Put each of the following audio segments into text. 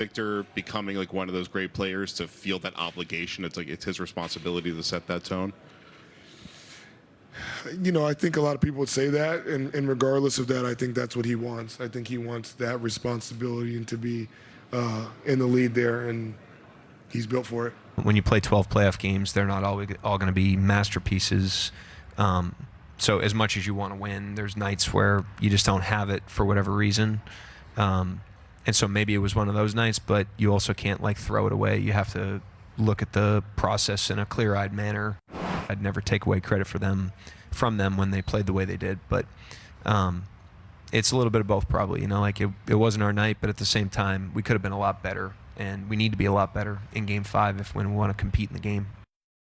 Victor becoming like one of those great players to feel that obligation? It's like it's his responsibility to set that tone. You know, I think a lot of people would say that, and regardless of that, I think that's what he wants. I think he wants that responsibility and to be in the lead there, and he's built for it. When you play 12 playoff games, they're not all going to be masterpieces. So as much as you want to win, there's nights where you just don't have it for whatever reason. And so maybe it was one of those nights, but you also can't like throw it away. You have to look at the process in a clear-eyed manner. I'd never take away credit from them when they played the way they did, but it's a little bit of both probably. You know, like it wasn't our night, but at the same time, we could have been a lot better, and we need to be a lot better in Game 5 when we want to compete in the game.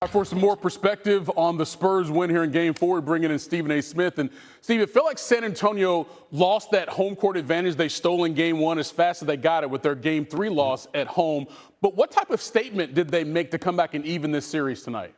For some more perspective on the Spurs win here in Game 4, bringing in Stephen A. Smith. And Steve, it felt like San Antonio lost that home court advantage they stole in Game 1 as fast as they got it with their Game 3 loss at home. But what type of statement did they make to come back and even this series tonight?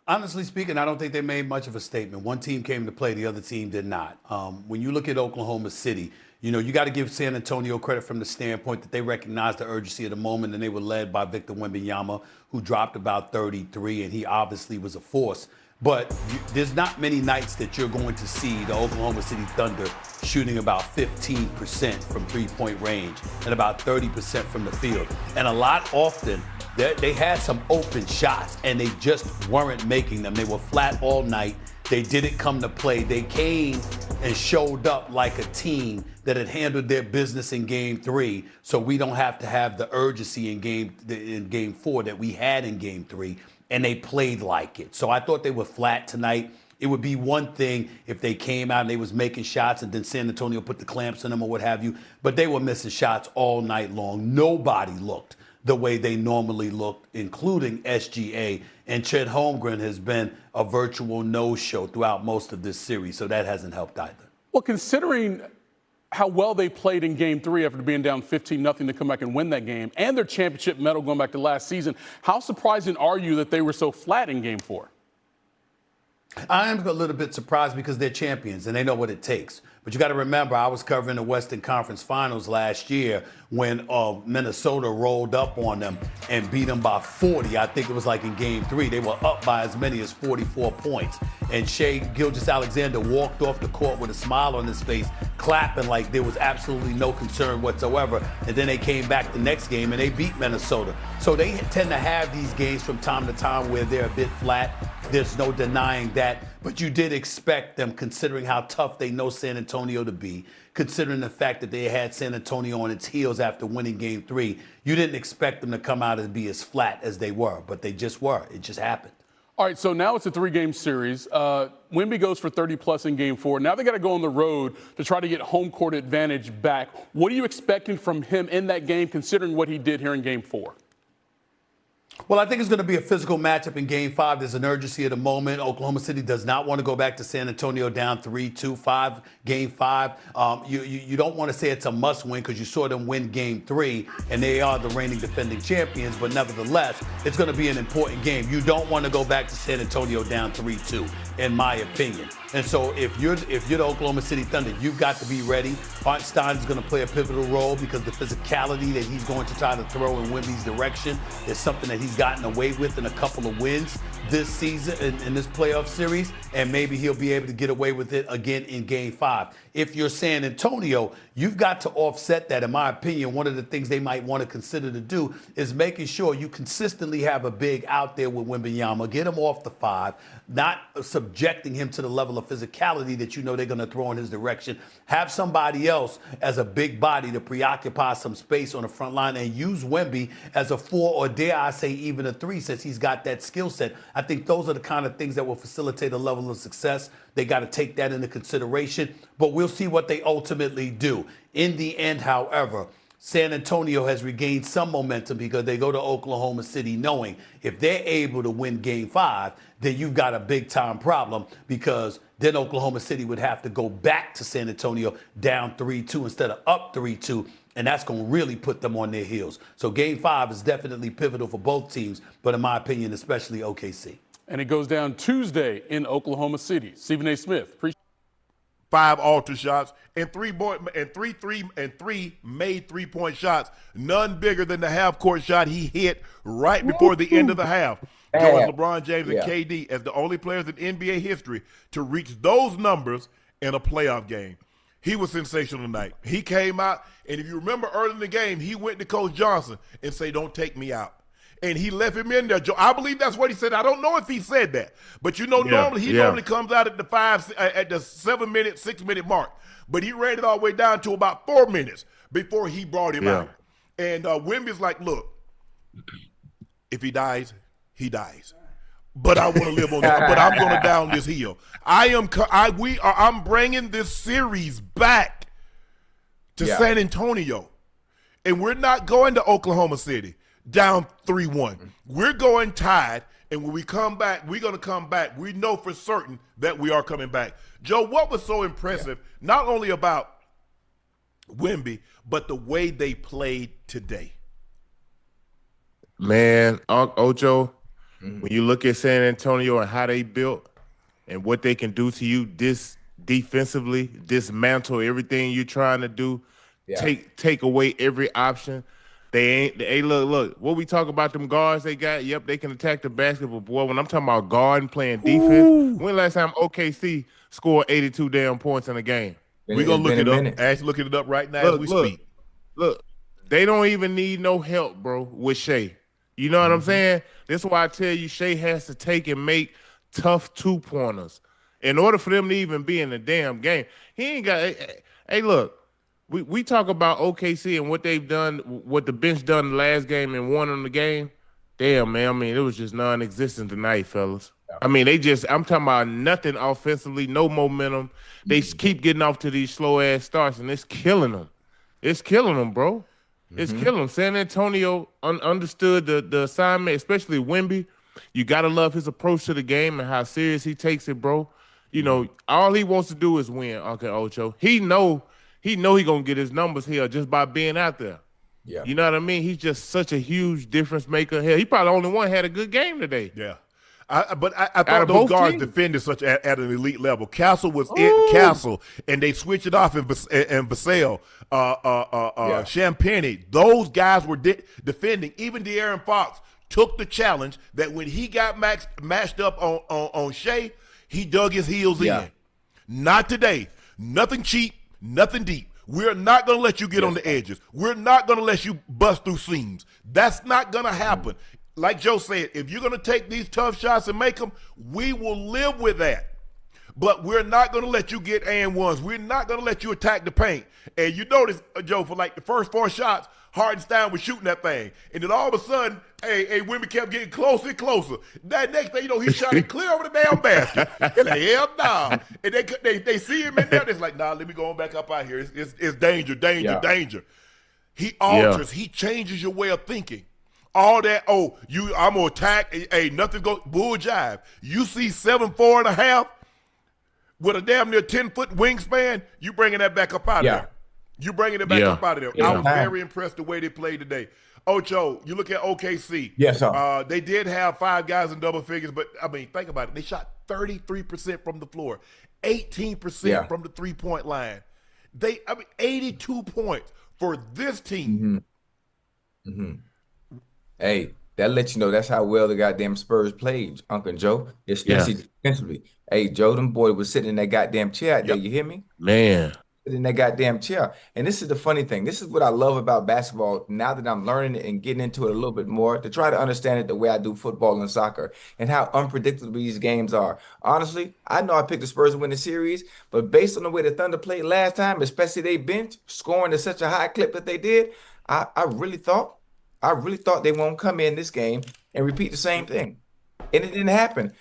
Honestly speaking, I don't think they made much of a statement. One team came to play, the other team did not. When you look at Oklahoma City, you know, you got to give San Antonio credit from the standpoint that they recognized the urgency of the moment, and they were led by Victor Wemby, who dropped about 33, and he obviously was a force. But there's not many nights that you're going to see the Oklahoma City Thunder shooting about 15% from three-point range and about 30% from the field. And a lot often, they had some open shots, and they just weren't making them. They were flat all night. They didn't come to play. They came and showed up like a team that had handled their business in Game 3, so we don't have to have the urgency in Game 4 that we had in Game 3, and they played like it. So I thought they were flat tonight. It would be one thing if they came out and they was making shots and then San Antonio put the clamps on them or what have you, but they were missing shots all night long. Nobody looked the way they normally looked, including SGA. And Chet Holmgren has been a virtual no-show throughout most of this series, so that hasn't helped either. Well, considering how well they played in Game 3 after being down 15-0 to come back and win that game, and their championship medal going back to last season, how surprising are you that they were so flat in Game 4? I am a little bit surprised because they're champions and they know what it takes. But you got to remember, I was covering the Western Conference Finals last year when Minnesota rolled up on them and beat them by 40. I think it was like in Game 3. They were up by as many as 44 points. And Shai Gilgeous-Alexander walked off the court with a smile on his face, clapping like there was absolutely no concern whatsoever. And then they came back the next game and they beat Minnesota. So they tend to have these games from time to time where they're a bit flat. There's no denying that. But you did expect them, considering how tough they know San Antonio to be, considering the fact that they had San Antonio on its heels after winning Game 3. You didn't expect them to come out and be as flat as they were, but they just were. It just happened. All right, so now it's a 3-game series. Wemby goes for 30-plus in Game 4. Now they got to go on the road to try to get home court advantage back. What are you expecting from him in that game, considering what he did here in Game 4? Well, I think it's going to be a physical matchup in Game 5. There's an urgency at the moment. Oklahoma City does not want to go back to San Antonio down 3-2-5, Game 5. You don't want to say it's a must-win because you saw them win Game 3, and they are the reigning defending champions. But nevertheless, it's going to be an important game. You don't want to go back to San Antonio down 3-2, in my opinion. And so if you're the Oklahoma City Thunder, you've got to be ready. Art Stein is going to play a pivotal role because the physicality that he's going to try to throw in Wemby's direction is something that he's gotten away with in a couple of wins this season in this playoff series, and maybe he'll be able to get away with it again in Game 5. If you're San Antonio, you've got to offset that. In my opinion, one of the things they might want to consider to do is making sure you consistently have a big out there with Wembanyama, get him off the 5, not subjecting him to the level of physicality that you know they're going to throw in his direction. Have somebody else as a big body to preoccupy some space on the front line and use Wemby as a 4 or dare I say even a 3 since he's got that skill set. I think those are the kind of things that will facilitate a level of success. They got to take that into consideration, but we'll see what they ultimately do. In the end, however, San Antonio has regained some momentum because they go to Oklahoma City knowing if they're able to win Game 5, then you've got a big-time problem because then Oklahoma City would have to go back to San Antonio down 3-2 instead of up 3-2, and that's going to really put them on their heels. So Game 5 is definitely pivotal for both teams, but in my opinion, especially OKC. And it goes down Tuesday in Oklahoma City. Stephen A. Smith, appreciate 5 alter shots, and three made 3-point shots. None bigger than the half-court shot he hit right before the end of the half. Joins LeBron James and KD as the only players in NBA history to reach those numbers in a playoff game. He was sensational tonight. He came out, and if you remember early in the game, he went to Coach Johnson and said, "Don't take me out." And he left him in there. I believe that's what he said. I don't know if he said that, but normally he normally comes out at the 7-minute, 6-minute mark. But he ran it all the way down to about 4 minutes before he brought him out. And Wemby's like, "Look, if he dies, he dies. But I want to live on that. But I'm going to down this hill. I'm bringing this series back to San Antonio, and we're not going to Oklahoma City down 3-1. We're going tied, and when we come back, we're going to come back. We know for certain that we are coming back." Joe, what was so impressive, not only about Wemby, but the way they played today? Man, Ocho, when you look at San Antonio and how they built and what they can do to you defensively, dismantle everything you're trying to do, take away every option. They look, what we talk about them guards they got, yep, they can attack the basketball. Boy, when I'm talking about guard and playing defense, when last time OKC scored 82 damn points in a game? We're going to look it up. Actually looking it up right now as we speak. Look, they don't even need no help, bro, with Shea. You know what I'm saying? This is why I tell you Shea has to take and make tough 2-pointers in order for them to even be in the damn game. He ain't got – hey, look. We talk about OKC and what they've done, what the bench done the last game and won on the game. Damn, man. I mean, it was just non-existent tonight, fellas. I mean, I'm talking about nothing offensively, no momentum. They keep getting off to these slow-ass starts, and it's killing them. It's killing them, bro. It's killing them. San Antonio understood the assignment, especially Wemby. You got to love his approach to the game and how serious he takes it, bro. You know, all he wants to do is win. Okay, Ocho. He know he gonna get his numbers here just by being out there. Yeah. You know what I mean? He's just such a huge difference maker. Hell, he probably the only one had a good game today. Yeah. I thought those guards defended such at an elite level. Castle was in Castle, and they switched it off in Vassell, Champagny. Those guys were defending. Even De'Aaron Fox took the challenge that when he got matched up on Shea, he dug his heels in. Not today. Nothing cheap. Nothing deep. We're not going to let you get on the edges. We're not going to let you bust through seams. That's not going to happen. Like Joe said, if you're going to take these tough shots and make them, we will live with that. But we're not going to let you get and ones. We're not going to let you attack the paint. And you notice, Joe, for like the first 4 shots, Hardenstein was shooting that thing. And then all of a sudden, Wemby kept getting closer and closer. That next thing, he shot it clear over the damn basket. They're like, hell nah. And they see him in there. It's like, nah, let me go on back up out here. It's danger. He alters. He changes your way of thinking. All that, I'm going to attack. Hey, nothing goes, bull jive. You see 7'4.5" with a damn near 10-foot wingspan, you bringing that back up out of there. You bringing it back up out of there. I was very impressed the way they played today. Ocho, you look at OKC. Yes, sir. They did have 5 guys in double figures, but, I mean, think about it. They shot 33% from the floor, 18% from the three-point line. 82 points for this team. Hey, that lets you know that's how well the goddamn Spurs played, Uncle Joe, especially defensively. Hey, Joe, them boy was sitting in that goddamn chair out there. You hear me? Man. In that goddamn chair. And this is the funny thing. This is what I love about basketball now that I'm learning it and getting into it a little bit more to try to understand it the way I do football and soccer and how unpredictable these games are. Honestly, I know I picked the Spurs to win the series, but based on the way the Thunder played last time, especially they bench, scoring at such a high clip that they did, I really thought they won't come in this game and repeat the same thing. And it didn't happen.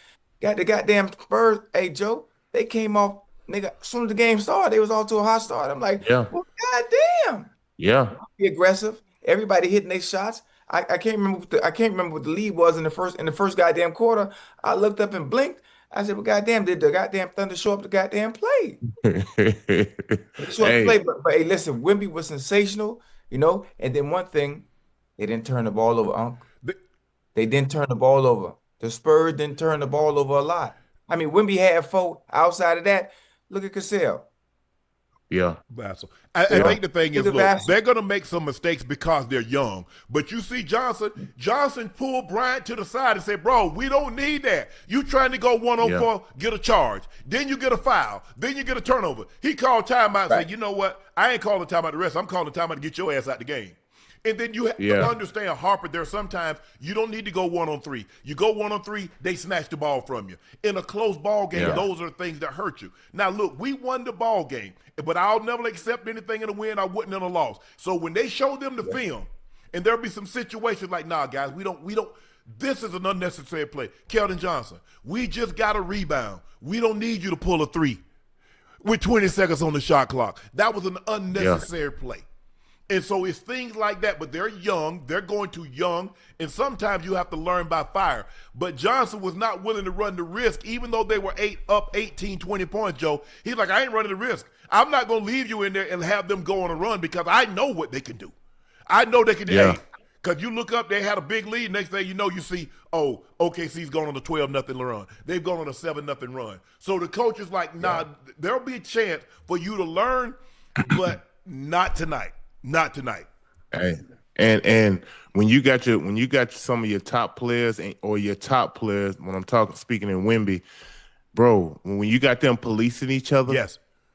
Got the goddamn Spurs. Hey, Joe, they came off. Nigga, as soon as the game started, they was all to a hot start. I'm like, well, goddamn. Yeah. Be aggressive. Everybody hitting their shots. I can't remember what the lead was in the first goddamn quarter. I looked up and blinked. I said, well, goddamn, did the goddamn Thunder show up the goddamn play? But hey, listen, Wemby was sensational, and then one thing, they didn't turn the ball over, Unc. They didn't turn the ball over. The Spurs didn't turn the ball over a lot. I mean, Wemby had 4. Outside of that, look at Cassell. Yeah. Vassal. I think the thing is, He's a look, vassal. they're going to make some mistakes because they're young. But you see Johnson pulled Bryant to the side and said, bro, we don't need that. You trying to go 1-on-4, get a charge. Then you get a foul. Then you get a turnover. He called timeout and said, you know what? I ain't calling timeout the rest. I'm calling timeout to get your ass out the game. And then you have to understand, Harper, there sometimes you don't need to go 1-on-3. You go 1-on-3, they snatch the ball from you. In a close ball game, those are the things that hurt you. Now, look, we won the ball game, but I'll never accept anything in a win I wouldn't in a loss. So when they show them the film, and there'll be some situations like, nah, guys, we don't, this is an unnecessary play. Keldon Johnson, we just got a rebound. We don't need you to pull a 3 with 20 seconds on the shot clock. That was an unnecessary play. And so it's things like that, but they're young. They're going too young, and sometimes you have to learn by fire. But Johnson was not willing to run the risk, even though they were up 18, 20 points, Joe. He's like, I ain't running the risk. I'm not going to leave you in there and have them go on a run because I know what they can do. I know they can do. Because you look up, they had a big lead. Next thing you know, you see, oh, OKC's gone on a 12-0 run. They've gone on a 7-0 run. So the coach is like, nah, there'll be a chance for you to learn, but not tonight. Not tonight. Hey, and when you got some of your top players or your top players, when I'm speaking in Wemby, bro, when you got them policing each other,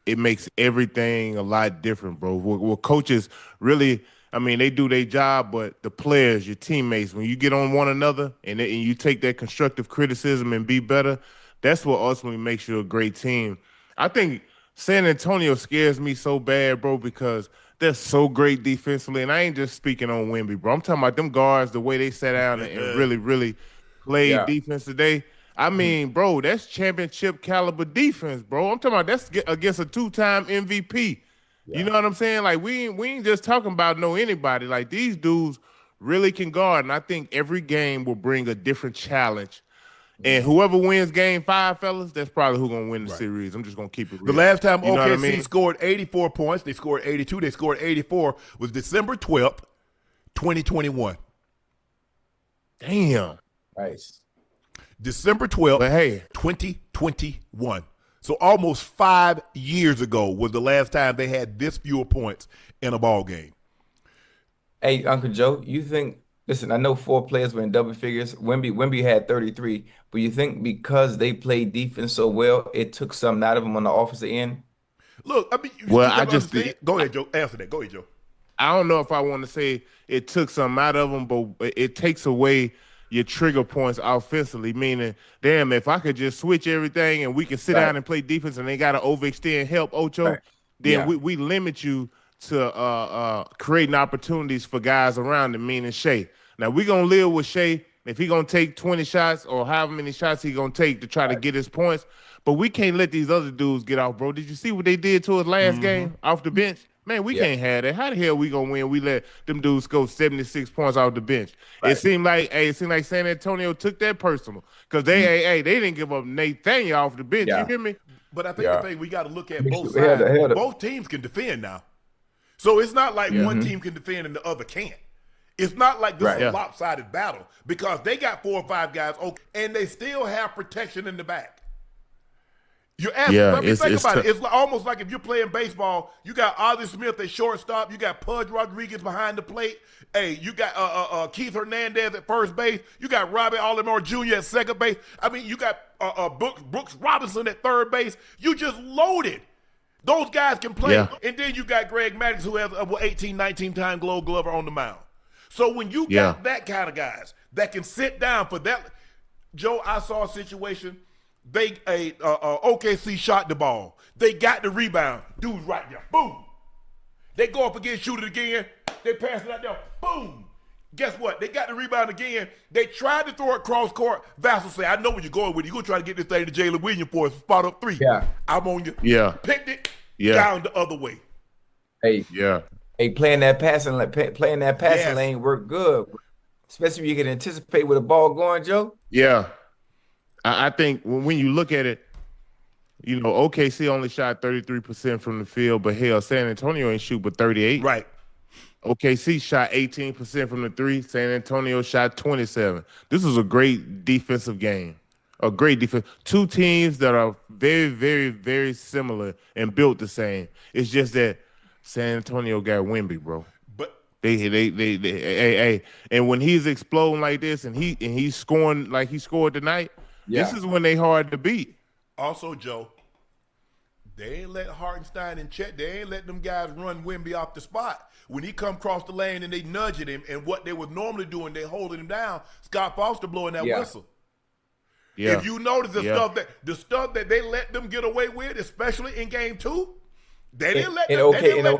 it makes everything a lot different, bro. Well, coaches really, I mean, they do their job, but the players, your teammates, when you get on one another and you take that constructive criticism and be better, that's what ultimately makes you a great team. I think San Antonio scares me so bad, bro, because they're so great defensively, and I ain't just speaking on Wemby, bro. I'm talking about them guards, the way they sat down and really, really played defense today. I mean, bro, that's championship caliber defense, bro. I'm talking about that's against a 2-time MVP. You know what I'm saying? Like, we ain't just talking about anybody. Like, these dudes really can guard, and I think every game will bring a different challenge. And whoever wins game 5, fellas, that's probably who's going to win the series. I'm just going to keep it real. The last time OKC scored 84 points, they scored 82, they scored 84, was December 12th, 2021. Damn. Nice. December 12th, 2021. So almost 5 years ago was the last time they had this fewer points in a ball game. Hey, Uncle Joe, you think, listen, I know 4 players were in double figures. Wemby had 33, but you think because they played defense so well, it took something out of them on the offensive end? Look, I mean, go ahead, Joe. Answer that. Go ahead, Joe. I don't know if I want to say it took something out of them, but it takes away your trigger points offensively, meaning, damn, if I could just switch everything and we can sit down and play defense and they got to overextend help Ocho, then we limit you to creating opportunities for guys around him, meaning Shea. Now, we're going to live with Shea if he's going to take 20 shots or however many shots he's going to take to try to get his points. But we can't let these other dudes get off, bro. Did you see what they did to us last game off the bench? Man, we can't have that. How the hell we going to win? We let them dudes score 76 points off the bench. It seemed like San Antonio took that personal because they didn't give up Nathaniel off the bench. You hear me? But I think the thing we got to look at both sides. Both teams can defend now. So it's not like one team can defend and the other can't. It's not like this is a lopsided battle because they got 4 or 5 guys, and they still have protection in the back. You ask, think about it. It's almost like if you're playing baseball, you got Ozzie Smith at shortstop, you got Pudge Rodriguez behind the plate. Hey, you got Keith Hernandez at first base. You got Robbie Alomar Jr. at second base. I mean, you got Brooks Robinson at third base. You just loaded. Those guys can play. And then you got Greg Maddux, who has 18, 19-time Gold Glover on the mound. So when you got that kind of guys that can sit down for that, Joe, I saw a situation. OKC shot the ball. They got the rebound. Dude's right there. Boom. They go up again, shoot it again. They pass it out there. Boom. Guess what? They got the rebound again. They tried to throw it cross court. Vassal say, I know where you're going with it. You're going to try to get this thing to Jalen Williams for a spot up 3. I'm on you. Picked it down the other way. Hey, playing that passing lane worked good, especially if you can anticipate with the ball going, Joe. I think when you look at it, you know, OKC only shot 33% from the field, but hell, San Antonio ain't shoot but 38. Right. OKC shot 18% from the 3. San Antonio shot 27. This was a great defensive game. A great defense. Two teams that are very, very, very similar and built the same. It's just that San Antonio got Wemby, bro. But Hey, and when he's exploding like this and he's scoring like he scored tonight, this Yeah. is when they hard to beat. also, Joe, they ain't let Hartenstein and Chet, they ain't let them guys run Wemby off the spot. When he come across the lane and they nudging him, and what they was normally doing, they holding him down, Scott Foster blowing that whistle. Yeah. If you notice the stuff that they let them get away with, especially in game 2, they didn't let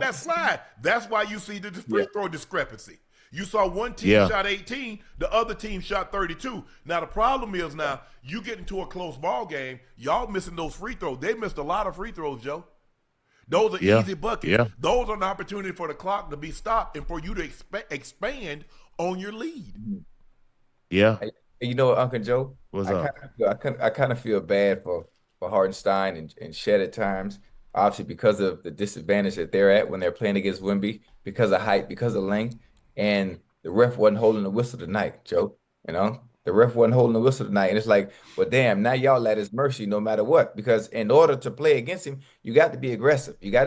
that slide. That's why you see the free throw discrepancy. You saw one team shot 18, the other team shot 32. Now the problem is now you get into a close ball game, y'all missing those free throws. They missed a lot of free throws, Joe. Those are easy buckets. Yeah. Those are an opportunity for the clock to be stopped and for you to expand on your lead. Yeah. You know what, Uncle Joe? What's up? I kind of feel bad for Hardenstein and Shed at times, obviously because of the disadvantage that they're at when they're playing against Wemby, because of height, because of length, and the ref wasn't holding the whistle tonight, Joe. You know, the ref wasn't holding the whistle tonight, and it's like, well, damn, now y'all at his mercy no matter what, because in order to play against him, you got to be aggressive. You got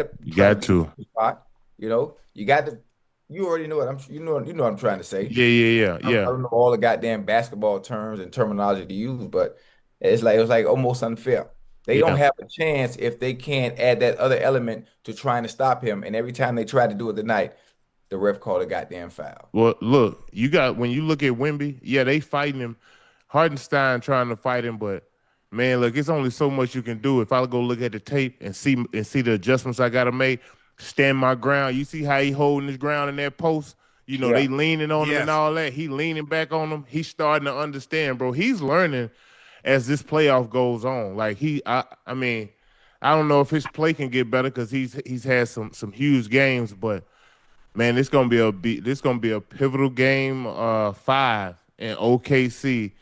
to. Spot. You know, you got to. You already know what you know what I'm trying to say. Yeah. I don't know all the goddamn basketball terms and terminology to use, but it was like almost unfair. They don't have a chance if they can't add that other element to trying to stop him. And every time they try to do it tonight, the ref called a goddamn foul. Well, look, when you look at Wemby, they fighting him. Hardenstein trying to fight him, but man, look, it's only so much you can do. If I go look at the tape and see the adjustments I gotta make, stand my ground. You see how he holding his ground in that post? You know, they leaning on him and all that. He leaning back on him. He's starting to understand, bro. He's learning as this playoff goes on. Like I mean, I don't know if his play can get better because he's had some huge games, but man, this gonna be a pivotal game 5 in OKC,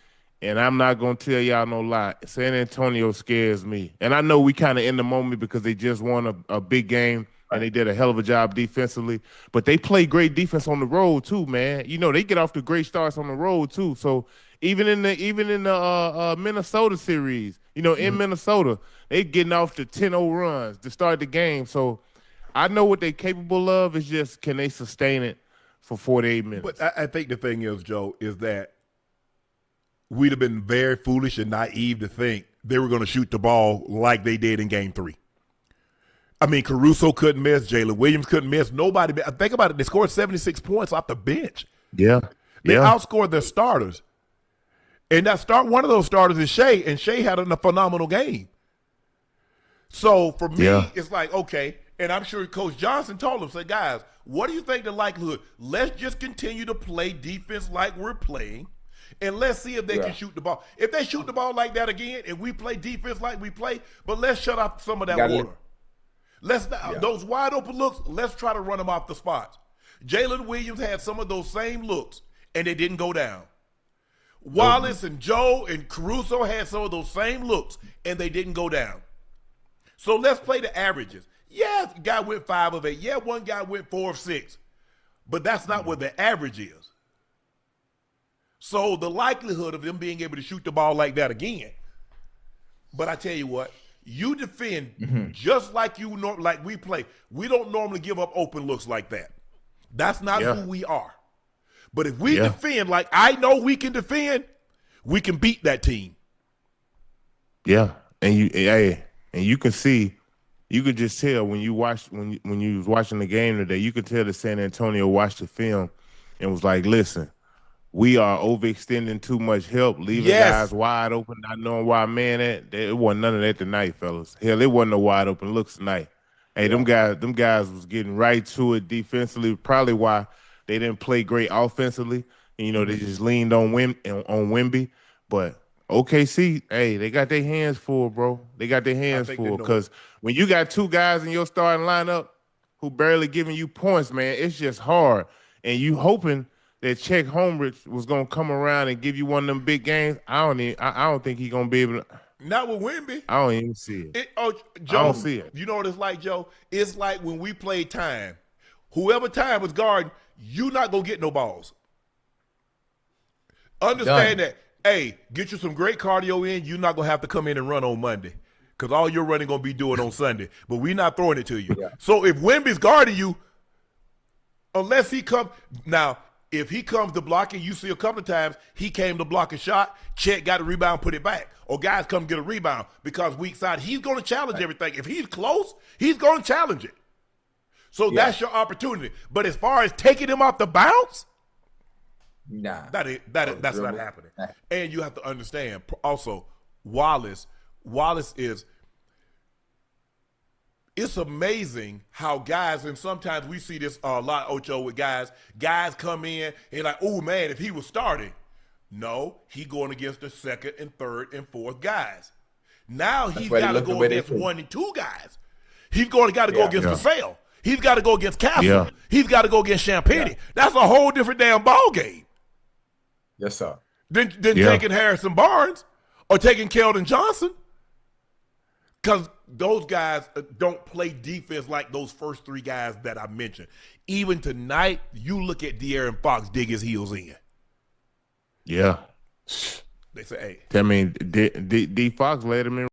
and I'm not gonna tell y'all no lie. San Antonio scares me, and I know we kind of in the moment because they just won a big game. And they did a hell of a job defensively, but they play great defense on the road too, man. You know, they get off to great starts on the road too. So even in the Minnesota series, you know, in Minnesota, they getting off to 10-0 runs to start the game. So I know what they're capable of. It's just, can they sustain it for 48 minutes? But I think the thing is, Joe, is that we'd have been very foolish and naive to think they were going to shoot the ball like they did in game 3. I mean, Caruso couldn't miss. Jalen Williams couldn't miss. Nobody. Think about it. They scored 76 points off the bench. Yeah. They outscored their starters. And one of those starters is Shea, and Shea had a phenomenal game. So for me, it's like, okay, and I'm sure Coach Johnson told them, said, guys, what do you think the likelihood? Let's just continue to play defense like we're playing, and let's see if they can shoot the ball. If they shoot the ball like that again, and we play defense like we play, but let's shut off some of that water. Let's not, those wide open looks, let's try to run them off the spots. Jalen Williams had some of those same looks, and they didn't go down. Wallace and Joe and Caruso had some of those same looks, and they didn't go down. So let's play the averages. Yeah, a guy went 5 of 8. Yeah, one guy went 4 of 6. But that's not what the average is. So the likelihood of them being able to shoot the ball like that again. But I tell you what, you defend just like like we play. We don't normally give up open looks like that. That's not who we are. But if we defend like I know we can defend, we can beat that team. Yeah, and you can see, you could just tell when you watch when you was watching the game today. You could tell that San Antonio watched the film and was like, "Listen, we are overextending too much help, leaving guys wide open, not knowing why man at. It wasn't none of that tonight, fellas. Hell, it wasn't no wide open looks tonight. Hey, them guys was getting right to it defensively. Probably why they didn't play great offensively. And, you know, they just leaned on Wemby. But OKC, hey, they got their hands full, bro. They got their hands full because when you got 2 guys in your starting lineup who barely giving you points, man, it's just hard. And you hoping that Chet Holmgren was gonna come around and give you one of them big games. I don't think he's gonna be able to. Not with Wemby. I don't even see it. Joe, I don't see it. You know what it's like, Joe? It's like when we played time. Whoever time was guarding, you not gonna get no balls. Understand that. hey, get you some great cardio in. You're not going to have to come in and run on Monday because all your running going to be doing on Sunday. But we're not throwing it to you. Yeah. So if Wemby's guarding you, unless he comes – now, if he comes to block it, you see a couple of times he came to block a shot, Chet got a rebound, put it back. Or guys come get a rebound because weak side, he's going to challenge everything. If he's close, he's going to challenge it. So that's your opportunity. But as far as taking him off the bounce, Nah. that's not happening. And you have to understand also, Wallace is – it's amazing how guys, and sometimes we see this a lot, Ocho, with guys come in and like, oh, man, if he was starting. No, he going against the second and third and fourth guys. Now he's got to go against 1 and 2 guys. He's got to go against DeSalle. He's got to go against Castle. Yeah. He's got to go against Champagne. That's a whole different damn ball game. Yes, sir. Than taking Harrison Barnes or taking Keldon Johnson. Because those guys don't play defense like those first 3 guys that I mentioned. Even tonight, you look at De'Aaron Fox dig his heels in. Yeah. They say, hey. I mean, D Fox led him in